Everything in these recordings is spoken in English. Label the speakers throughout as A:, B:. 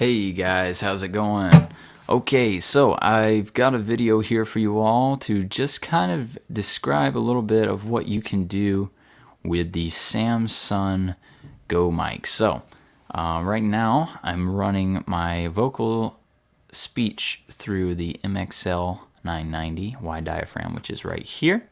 A: Hey guys, how's it going? Okay, so I've got a video here for you all to just kind of describe a little bit of what you can do with the Samson Go Mic. So, right now I'm running my vocal speech through the MXL 990 wide diaphragm, which is right here.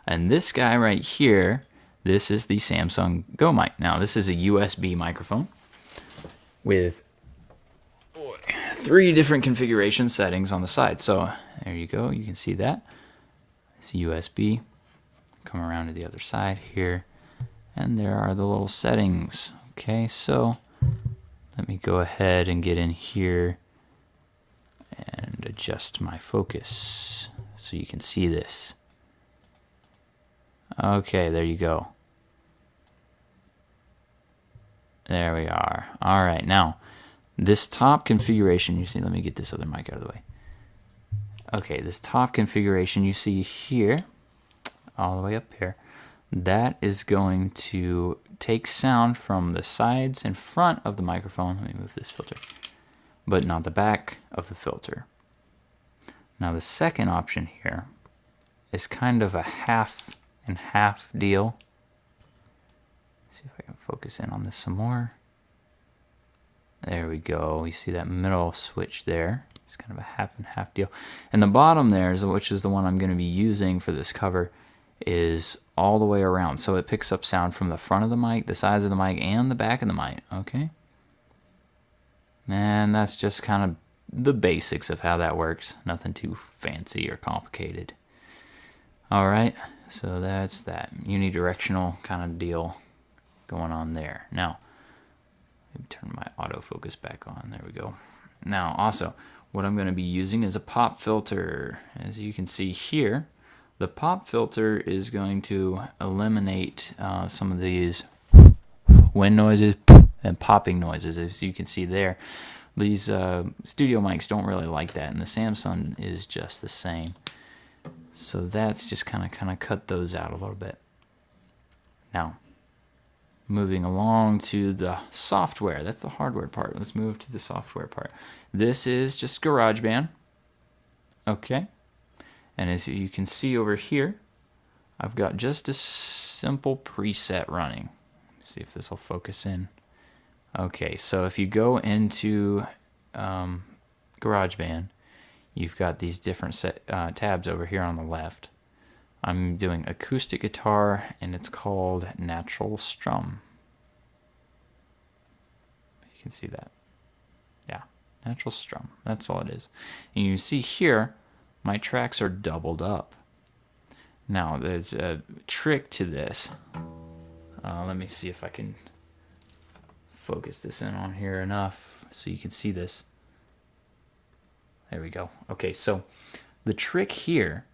A: And this guy right here, this is the Samson Go Mic. Now, this is a USB microphone with 3 different configuration settings on the side. So there you go, you can see that. It's USB. Come around to the other side here, and there are the little settings. Okay, so let me go ahead and get in here and adjust my focus so you can see this. Okay, there you go. There we are. All right, now this top configuration you see, let me get this other mic out of the way. Okay, this top configuration you see here, all the way up here, that is going to take sound from the sides and front of the microphone. Let me move this filter, but not the back of the filter. Now the second option here is kind of a half and half deal. Let's see if I can focus in on this some more. There we go. You see that middle switch there. It's kind of a half and half deal. And the bottom there, which is the one I'm going to be using for this cover, is all the way around. So it picks up sound from the front of the mic, the sides of the mic, and the back of the mic. Okay? And that's just kind of the basics of how that works. Nothing too fancy or complicated. Alright, so that's that unidirectional kind of deal going on there. Now, let me turn my autofocus back on. There we go. Now, also, what I'm going to be using is a pop filter. As you can see here, the pop filter is going to eliminate some of these wind noises and popping noises. As you can see there, these studio mics don't really like that, and the Samson is just the same. So that's just kind of cut those out a little bit. Now, moving along to the software. That's the hardware part. Let's move to the software part. This is just GarageBand. Okay. And as you can see over here, I've got just a simple preset running. Let's see if this will focus in. Okay, so if you go into GarageBand, you've got these different tabs over here on the left. I'm doing acoustic guitar, and it's called Natural Strum. You can see that. Yeah, Natural Strum. That's all it is. And you see here, my tracks are doubled up. Now, there's a trick to this. Let me see if I can focus this in on here enough so you can see this. There we go. Okay, so the trick here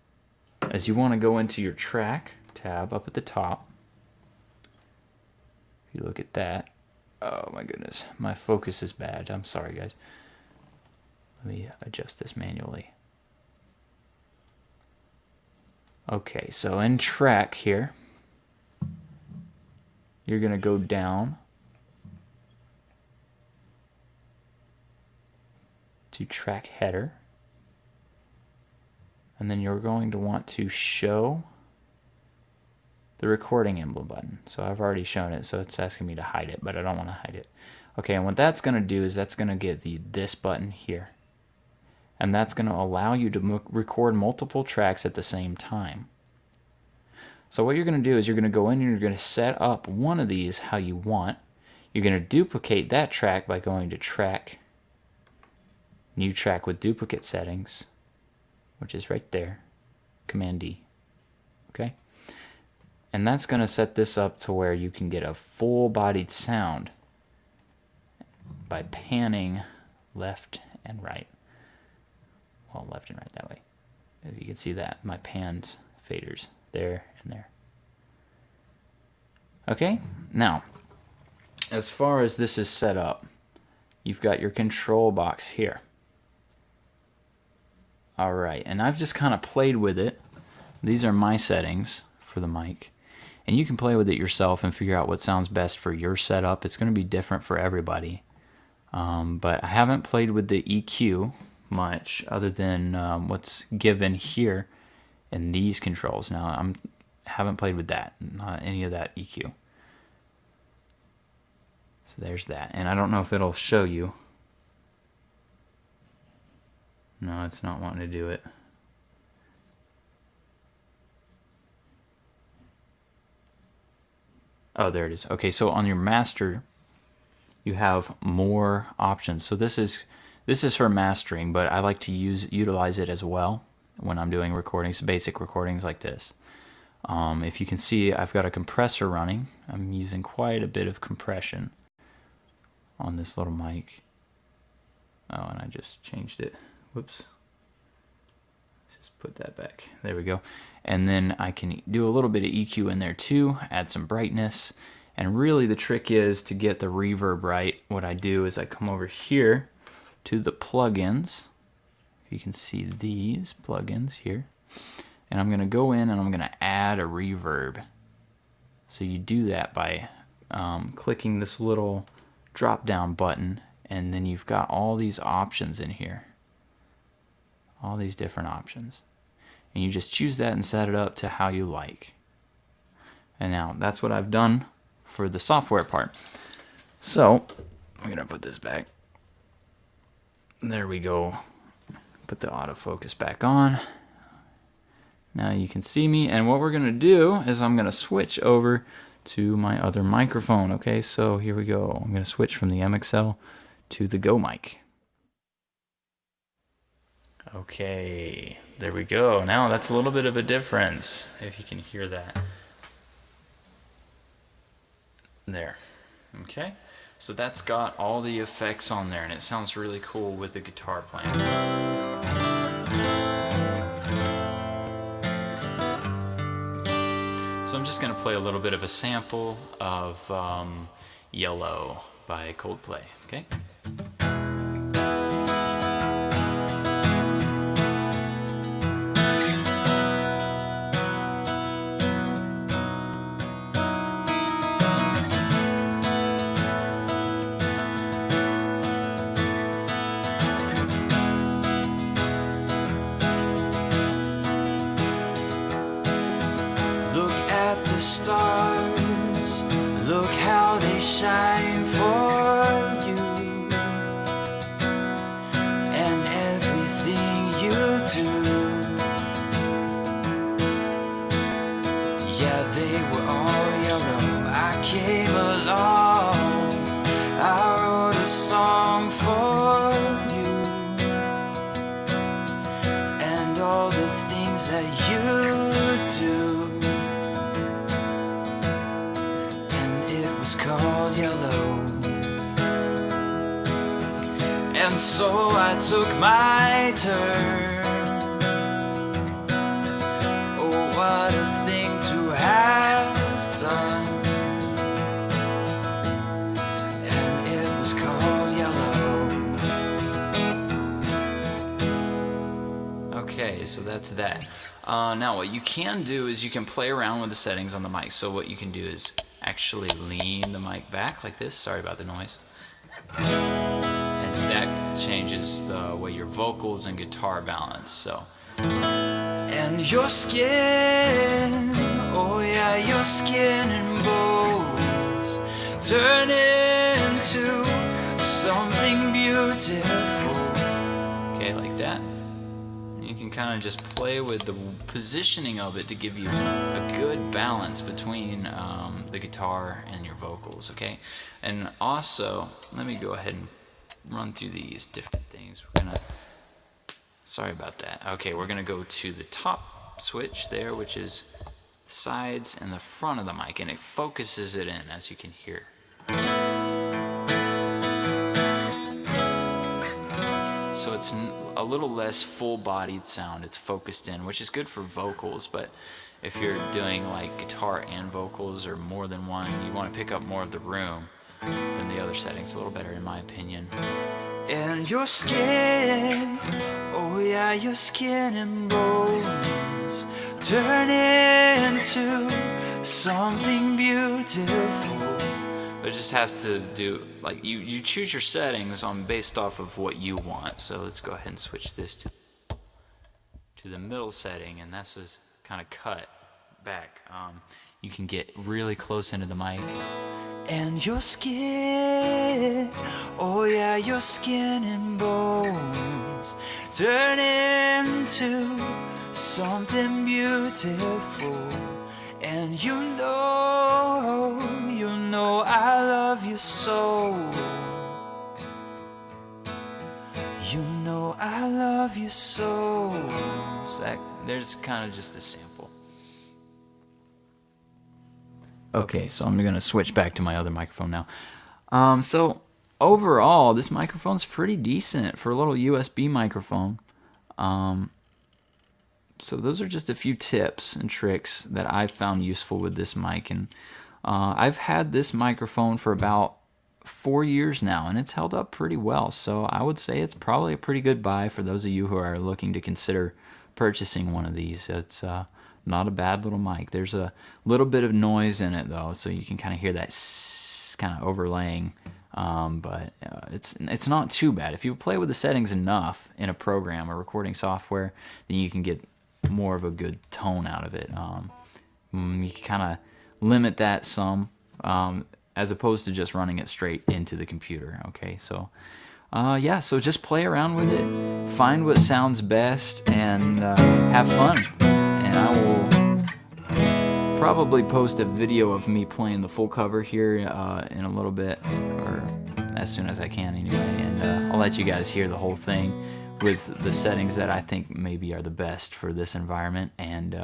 A: is you want to go into your track tab up at the top. If you look at that, oh my goodness, my focus is bad. I'm sorry, guys. Let me adjust this manually. Okay, so in track here, you're going to go down to track header. And then you're going to want to show the recording emblem button. So I've already shown it, so it's asking me to hide it, but I don't want to hide it. Okay, and what that's going to do is that's going to get this button here. And that's going to allow you to record multiple tracks at the same time. So what you're going to do is you're going to go in and you're going to set up one of these how you want. You're going to duplicate that track by going to Track, New Track with Duplicate Settings, which is right there, Command D, okay? And that's going to set this up to where you can get a full-bodied sound by panning left and right. Well, left and right that way. You can see that, my pans, faders, there and there. Okay, now, as far as this is set up, you've got your control box here. Alright, and I've just kind of played with it. These are my settings for the mic. And you can play with it yourself and figure out what sounds best for your setup. It's going to be different for everybody. But I haven't played with the EQ much other than what's given here in these controls. Now I haven't played with that, not any of that EQ. So there's that, and I don't know if it'll show you. No, it's not wanting to do it. Oh, there it is. Okay, so on your master, you have more options. So this is for mastering, but I like to utilize it as well when I'm doing recordings, basic recordings like this. If you can see, I've got a compressor running. I'm using quite a bit of compression on this little mic. Oh, and I just changed it. Whoops. Just put that back. There we go. And then I can do a little bit of EQ in there too, add some brightness. And really the trick is to get the reverb right. What I do is I come over here to the plugins. You can see these plugins here. And I'm going to go in and I'm going to add a reverb. So you do that by clicking this little drop down button, and then you've got all these options in here. All these different options. And you just choose that and set it up to how you like. And now that's what I've done for the software part. So I'm going to put this back. There we go. Put the autofocus back on. Now you can see me, and what we're going to do is I'm going to switch over to my other microphone. Okay, so here we go. I'm going to switch from the MXL to the Go Mic. Okay, there we go. Now that's a little bit of a difference, if you can hear that. There. Okay, so that's got all the effects on there, and it sounds really cool with the guitar playing. So I'm just going to play a little bit of a sample of Yellow by Coldplay, okay?
B: The stars, look how they shine for you, and everything you do. Yeah, they were all yellow. I came along, I wrote a song for you, and all the things that you do. Called Yellow. And so I took my turn. Oh, what a thing to have done. And it was called Yellow.
A: Okay, so that's that. Now what you can do is you can play around with the settings on the mic. So what you can do is actually lean the mic back like this. Sorry about the noise. And that changes the way your vocals and guitar balance. So.
B: And your skin, oh yeah, your skin and bones turn into something beautiful.
A: Okay, like that. You can kind of just play with the positioning of it to give you a good balance between the guitar and your vocals, okay? And also, let me go ahead and run through these different things. We're gonna, sorry about that. Okay, we're gonna go to the top switch there, which is the sides and the front of the mic, and it focuses it in, as you can hear. So it's a little less full-bodied sound. It's focused in, which is good for vocals, but if you're doing like guitar and vocals or more than one, you want to pick up more of the room, then the other setting's a little better in my opinion.
B: And your skin, oh yeah, your skin and bones turn into something beautiful.
A: But it just has to do, like, you choose your settings based off of what you want. So let's go ahead and switch this to the middle setting, and that's just kind of cut back. You can get really close into the mic.
B: And your skin, oh yeah, your skin and bones turn into something beautiful. And you know I love you so. You know I love you so.
A: So there's kind of just a sample. Okay, so I'm gonna switch back to my other microphone now. So overall, this microphone's pretty decent for a little USB microphone. So those are just a few tips and tricks that I've found useful with this mic, and I've had this microphone for about 4 years now, and it's held up pretty well. So I would say it's probably a pretty good buy for those of you who are looking to consider purchasing one of these. It's not a bad little mic. There's a little bit of noise in it though, so you can kind of hear that kind of overlaying. But it's not too bad. If you play with the settings enough in a program or recording software, then you can get more of a good tone out of it. You can kind of limit that some, as opposed to just running it straight into the computer. Okay, so yeah, so just play around with it, find what sounds best, and have fun. And I will probably post a video of me playing the full cover here in a little bit, or as soon as I can anyway, and I'll let you guys hear the whole thing with the settings that I think maybe are the best for this environment. And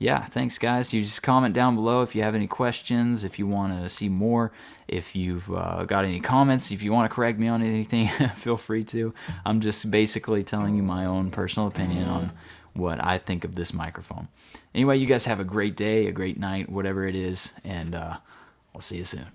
A: yeah, thanks guys. You just comment down below if you have any questions, if you want to see more, if you've got any comments, if you want to correct me on anything, feel free to. I'm just basically telling you my own personal opinion on what I think of this microphone. Anyway, you guys have a great day, a great night, whatever it is, and I'll see you soon.